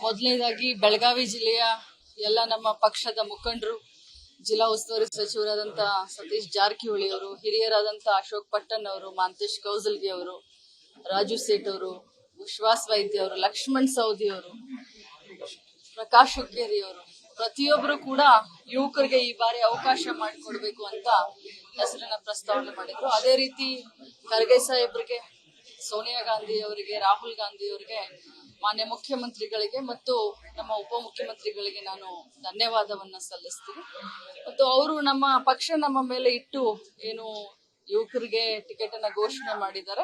ಮೊದಲನೇದಾಗಿ ಬೆಳಗಾವಿ ಜಿಲ್ಲೆಯ ಎಲ್ಲ ನಮ್ಮ ಪಕ್ಷದ ಮುಖಂಡರು, ಜಿಲ್ಲಾ ಉಸ್ತುವಾರಿ ಸಚಿವರಾದಂಥ ಸತೀಶ್ ಜಾರಕಿಹೊಳಿ ಅವರು, ಹಿರಿಯರಾದಂಥ ಅಶೋಕ್ ಪಟ್ಟಣ್ ಅವರು, ಮಾಂತೇಶ್ ಕೌಜಲ್ಗಿ ಅವರು, ರಾಜು ಸೇಠ್ ಅವರು, ವಿಶ್ವಾಸ್ ವೈದ್ಯ ಅವರು, ಲಕ್ಷ್ಮಣ್ ಸವದಿ ಅವರು, ಪ್ರಕಾಶ್ ಹುಕ್ಕೇರಿ ಅವರು, ಪ್ರತಿಯೊಬ್ಬರು ಕೂಡ ಯುವಕರಿಗೆ ಈ ಬಾರಿ ಅವಕಾಶ ಮಾಡಿಕೊಡ್ಬೇಕು ಅಂತ ಹೆಸರನ್ನ ಪ್ರಸ್ತಾವನೆ ಮಾಡಿದ್ರು. ಅದೇ ರೀತಿ ಖರ್ಗೆ ಸಾಹೇಬ್ರಿಗೆ, ಸೋನಿಯಾ ಗಾಂಧಿ ಅವರಿಗೆ, ರಾಹುಲ್ ಗಾಂಧಿ ಅವರಿಗೆ, ಮಾನ್ಯ ಮುಖ್ಯಮಂತ್ರಿಗಳಿಗೆ ಮತ್ತು ನಮ್ಮ ಉಪಮುಖ್ಯಮಂತ್ರಿಗಳಿಗೆ ನಾನು ಧನ್ಯವಾದವನ್ನ ಸಲ್ಲಿಸ್ತೀನಿ. ಮತ್ತು ಅವರು ನಮ್ಮ ಪಕ್ಷ ನಮ್ಮ ಮೇಲೆ ಇಟ್ಟು ಏನು ಯುವಕರಿಗೆ ಟಿಕೆಟ್ ಅನ್ನ ಘೋಷಣೆ ಮಾಡಿದ್ದಾರೆ.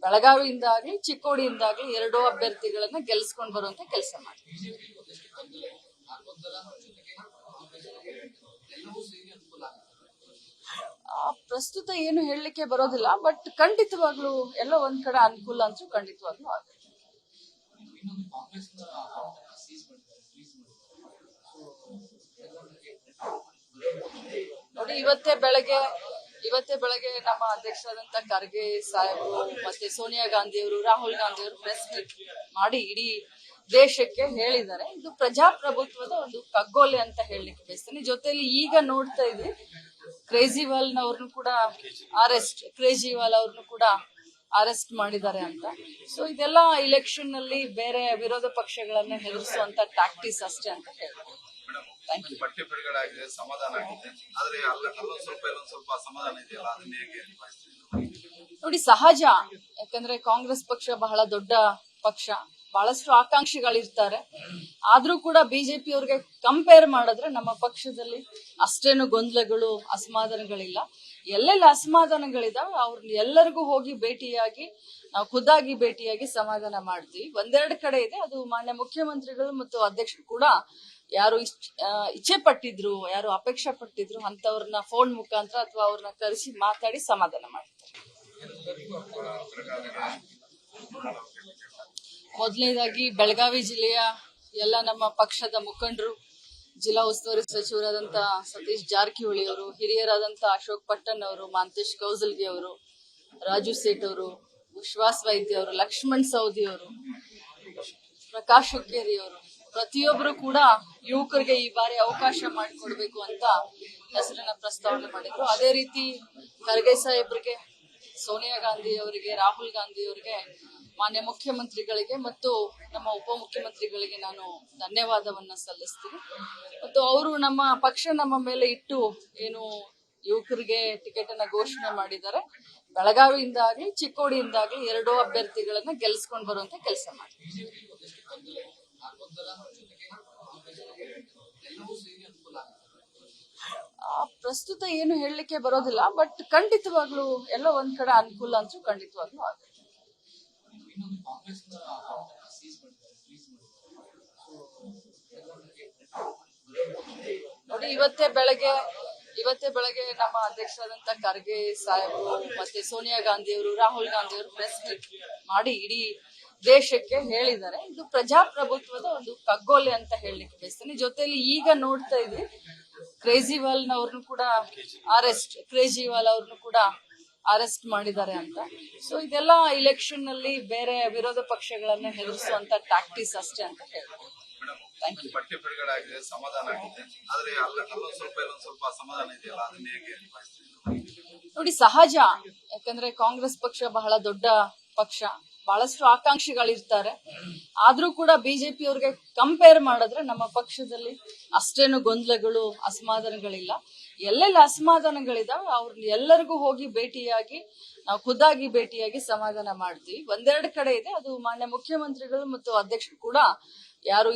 ಬೆಳಗಾವಿಯಿಂದ ಆಗ್ಲಿ ಚಿಕ್ಕೋಡಿಯಿಂದ ಆಗ್ಲಿ 2 ಅಭ್ಯರ್ಥಿಗಳನ್ನ ಗೆಲ್ಲಿಸ್ಕೊಂಡು ಬರುವಂತ ಕೆಲಸ ಮಾಡ್ತೀವಿ. ಪ್ರಸ್ತುತ ಏನು ಹೇಳಲಿಕ್ಕೆ ಬರೋದಿಲ್ಲ, ಬಟ್ ಖಂಡಿತವಾಗ್ಲೂ ಎಲ್ಲ ಒಂದ್ ಕಡೆ ಅನುಕೂಲ ಅಂತೂ ಖಂಡಿತವಾಗ್ಲೂ ಆಗುತ್ತೆ. ನೋಡಿ, ಇವತ್ತೇ ಬೆಳಗ್ಗೆ ನಮ್ಮ ಅಧ್ಯಕ್ಷರಾದಂತ ಖರ್ಗೆ ಸಾಹೇಬರು ಮತ್ತೆ ಸೋನಿಯಾ ಗಾಂಧಿ ಅವರು, ರಾಹುಲ್ ಗಾಂಧಿ ಅವರು ಪ್ರೆಸ್ ಮೀಟ್ ಮಾಡಿ ಇಡೀ ದೇಶಕ್ಕೆ ಹೇಳಿದ್ದಾರೆ. ಇದು ಪ್ರಜಾಪ್ರಭುತ್ವದ ಒಂದು ಕಗ್ಗೊಲೆ ಅಂತ ಹೇಳಲಿಕ್ಕೆ ಬಯಸ್ತೇನೆ. ಜೊತೆಲಿ ಈಗ ನೋಡ್ತಾ ಇದ್ವಿ, ಕೇಜ್ರಿವಾಲ್ ಅವ್ರನ್ನು ಕೂಡ ಅರೆಸ್ಟ್ ಮಾಡಿದ್ದಾರೆ ಅಂತ. ಸೊ ಇದೆಲ್ಲ ಇಲೆಕ್ಷನ್ ನಲ್ಲಿ ಬೇರೆ ವಿರೋಧ ಪಕ್ಷಗಳನ್ನ ಹೆದರಿಸುವಂತ ಟ್ಯಾಕ್ಟಿಕ್ಸ್ ಅಷ್ಟೇ ಅಂತ ಹೇಳ್ತಾರೆ. ನೋಡಿ, ಸಹಜ. ಯಾಕಂದ್ರೆ ಕಾಂಗ್ರೆಸ್ ಪಕ್ಷ ಬಹಳ ದೊಡ್ಡ ಪಕ್ಷ, ಬಹಳಷ್ಟು ಆಕಾಂಕ್ಷಿಗಳಿರ್ತಾರೆ. ಆದ್ರೂ ಕೂಡ ಬಿಜೆಪಿ ಅವ್ರಿಗೆ ಕಂಪೇರ್ ಮಾಡಿದ್ರೆ ನಮ್ಮ ಪಕ್ಷದಲ್ಲಿ ಅಷ್ಟೇನು ಗೊಂದಲಗಳು, ಅಸಮಾಧಾನಗಳಿಲ್ಲ. ಎಲ್ಲೆಲ್ಲ ಅಸಮಾಧಾನಗಳಿದಾವೆ ಅವ್ರನ್ನ ಎಲ್ಲರಿಗೂ ಹೋಗಿ ಭೇಟಿಯಾಗಿ, ನಾವು ಖುದ್ದಾಗಿ ಭೇಟಿಯಾಗಿ ಸಮಾಧಾನ ಮಾಡ್ತೀವಿ. 1-2 ಕಡೆ ಇದೆ, ಅದು ಮಾನ್ಯ ಮುಖ್ಯಮಂತ್ರಿಗಳು ಮತ್ತು ಅಧ್ಯಕ್ಷರು ಕೂಡ ಯಾರು ಇಚ್ಛೆ ಪಟ್ಟಿದ್ರು, ಯಾರು ಅಪೇಕ್ಷೆ ಪಟ್ಟಿದ್ರು ಅಂತವ್ರನ್ನ ಫೋನ್ ಮುಖಾಂತರ ಅಥವಾ ಅವ್ರನ್ನ ಕರೆಸಿ ಮಾತಾಡಿ ಸಮಾಧಾನ ಮಾಡ್ತಾರೆ. ಮೊದಲನೇದಾಗಿ ಬೆಳಗಾವಿ ಜಿಲ್ಲೆಯ ಎಲ್ಲ ನಮ್ಮ ಪಕ್ಷದ ಮುಖಂಡರು, ಜಿಲ್ಲಾ ಉಸ್ತುವಾರಿ ಸಚಿವರಾದಂಥ ಸತೀಶ್ ಜಾರಕಿಹೊಳಿ ಅವರು, ಹಿರಿಯರಾದಂಥ ಅಶೋಕ್ ಪಟ್ಟಣ್ ಅವರು, ಮಾಂತೇಶ್ ಕೌಜಲ್ಗಿ ಅವರು, ರಾಜು ಸೇಠ್ ಅವರು, ವಿಶ್ವಾಸ್ ವೈದ್ಯ ಅವರು, ಲಕ್ಷ್ಮಣ್ ಸವದಿ ಅವರು, ಪ್ರಕಾಶ್ ಹುಕ್ಕೇರಿ ಅವರು, ಪ್ರತಿಯೊಬ್ಬರು ಕೂಡ ಯುವಕರಿಗೆ ಈ ಬಾರಿ ಅವಕಾಶ ಮಾಡಿಕೊಡ್ಬೇಕು ಅಂತ ಹೆಸರನ್ನ ಪ್ರಸ್ತಾವನೆ ಮಾಡಿದ್ರು. ಅದೇ ರೀತಿ ಖರ್ಗೆ ಸಾಹೇಬ್ರಿಗೆ, ಸೋನಿಯಾ ಗಾಂಧಿ ಅವರಿಗೆ, ರಾಹುಲ್ ಗಾಂಧಿ ಅವರಿಗೆ, ಮಾನ್ಯ ಮುಖ್ಯಮಂತ್ರಿಗಳಿಗೆ ಮತ್ತು ನಮ್ಮ ಉಪಮುಖ್ಯಮಂತ್ರಿಗಳಿಗೆ ನಾನು ಧನ್ಯವಾದವನ್ನ ಸಲ್ಲಿಸ್ತೀನಿ. ಮತ್ತು ಅವರು ನಮ್ಮ ಪಕ್ಷ ನಮ್ಮ ಮೇಲೆ ಇಟ್ಟು ಏನು ಯುವಕರಿಗೆ ಟಿಕೆಟ್ ಅನ್ನ ಘೋಷಣೆ ಮಾಡಿದ್ದಾರೆ. ಬೆಳಗಾವಿಯಿಂದ ಆಗ್ಲಿ ಚಿಕ್ಕೋಡಿಯಿಂದ ಆಗ್ಲಿ 2 ಅಭ್ಯರ್ಥಿಗಳನ್ನ ಗೆಲ್ಲಿಸ್ಕೊಂಡು ಬರುವಂತ ಕೆಲಸ ಮಾಡ್ತೀವಿ. ಪ್ರಸ್ತುತ ಏನು ಹೇಳಲಿಕ್ಕೆ ಬರೋದಿಲ್ಲ, ಬಟ್ ಖಂಡಿತವಾಗ್ಲೂ ಎಲ್ಲ ಒಂದ್ ಕಡೆ ಅನುಕೂಲ ಅಂತೂ ಖಂಡಿತವಾಗ್ಲೂ ಆಗುತ್ತೆ. ನೋಡಿ, ಇವತ್ತೇ ಬೆಳಗ್ಗೆ ನಮ್ಮ ಅಧ್ಯಕ್ಷರಾದಂತ ಖರ್ಗೆ ಸಾಹೇಬರು ಮತ್ತೆ ಸೋನಿಯಾ ಗಾಂಧಿ ಅವರು, ರಾಹುಲ್ ಗಾಂಧಿ ಅವರು ಪ್ರೆಸ್ ಮೀಟ್ ಮಾಡಿ ಇಡೀ ದೇಶಕ್ಕೆ ಹೇಳಿದ್ದಾರೆ. ಇದು ಪ್ರಜಾಪ್ರಭುತ್ವದ ಒಂದು ಕಗ್ಗೊಲೆ ಅಂತ ಹೇಳಲಿಕ್ಕೆ ಬಯಸ್ತೇನೆ. ಜೊತೆಲಿ ಈಗ ನೋಡ್ತಾ ಇದ್ವಿ, ಕೇಜ್ರಿವಾಲ್ ಅವ್ರನ್ನು ಕೂಡ ಅರೆಸ್ಟ್ ಮಾಡಿದ್ದಾರೆ ಅಂತ. ಸೊ ಇದೆಲ್ಲ ಇಲೆಕ್ಷನ್ ನಲ್ಲಿ ಬೇರೆ ವಿರೋಧ ಪಕ್ಷಗಳನ್ನ ಹೆದರಿಸುವಂತ ಟ್ಯಾಕ್ಟಿಕ್ಸ್ ಅಷ್ಟೇ ಅಂತ ಹೇಳ್ತಾರೆ. ನೋಡಿ, ಸಹಜ. ಯಾಕಂದ್ರೆ ಕಾಂಗ್ರೆಸ್ ಪಕ್ಷ ಬಹಳ ದೊಡ್ಡ ಪಕ್ಷ, ಬಹಳಷ್ಟು ಆಕಾಂಕ್ಷಿಗಳಿರ್ತಾರೆ. ಆದ್ರೂ ಕೂಡ ಬಿಜೆಪಿ ಅವ್ರಿಗೆ ಕಂಪೇರ್ ಮಾಡಿದ್ರೆ ನಮ್ಮ ಪಕ್ಷದಲ್ಲಿ ಅಷ್ಟೇನು ಗೊಂದಲಗಳು, ಅಸಮಾಧಾನಗಳಿಲ್ಲ. ಎಲ್ಲೆಲ್ಲ ಅಸಮಾಧಾನಗಳಿದಾವೆ ಅವ್ರನ್ನ ಎಲ್ಲರಿಗೂ ಹೋಗಿ ಭೇಟಿಯಾಗಿ, ನಾವು ಖುದ್ದಾಗಿ ಭೇಟಿಯಾಗಿ ಸಮಾಧಾನ ಮಾಡ್ತೀವಿ. 1-2 ಕಡೆ ಇದೆ, ಅದು ಮಾನ್ಯ ಮುಖ್ಯಮಂತ್ರಿಗಳು ಮತ್ತು ಅಧ್ಯಕ್ಷರು ಕೂಡ ಯಾರು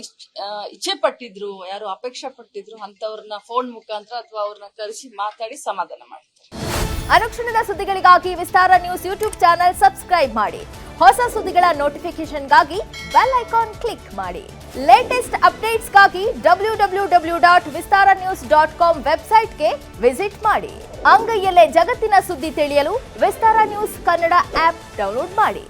ಇಚ್ಛೆ ಪಟ್ಟಿದ್ರು, ಯಾರು ಅಪೇಕ್ಷೆ ಪಟ್ಟಿದ್ರು ಅಂತವ್ರನ್ನ ಫೋನ್ ಮುಖಾಂತರ ಅಥವಾ ಅವ್ರನ್ನ ಕರೆಸಿ ಮಾತಾಡಿ ಸಮಾಧಾನ ಮಾಡ್ತಾರೆ. ಅನುಕ್ಷಣದ ಸುದ್ದಿಗಳಿಗಾಗಿ ವಿಸ್ತಾರ ನ್ಯೂಸ್ ಯೂಟ್ಯೂಬ್ ಚಾನೆಲ್ ಸಬ್ಸ್ಕ್ರೈಬ್ ಮಾಡಿ. ಹೊಸ ಸುದ್ದಿಗಳ ನೋಟಿಫಿಕೇಶನ್ಗಾಗಿ ಬೆಲ್ ಐಕಾನ್ ಕ್ಲಿಕ್ ಮಾಡಿ. ಲೇಟೆಸ್ಟ್ ಅಪ್ಡೇಟ್ಸ್ಗಾಗಿ www.vistaranews.com ವೆಬ್ಸೈಟ್ಗೆ ವಿಸಿಟ್ ಮಾಡಿ. ಅಂಗೈಯಲ್ಲೇ ಜಗತ್ತಿನ ಸುದ್ದಿ ತಿಳಿಯಲು ವಿಸ್ತಾರ ನ್ಯೂಸ್ ಕನ್ನಡ ಆಪ್ ಡೌನ್ಲೋಡ್ ಮಾಡಿ.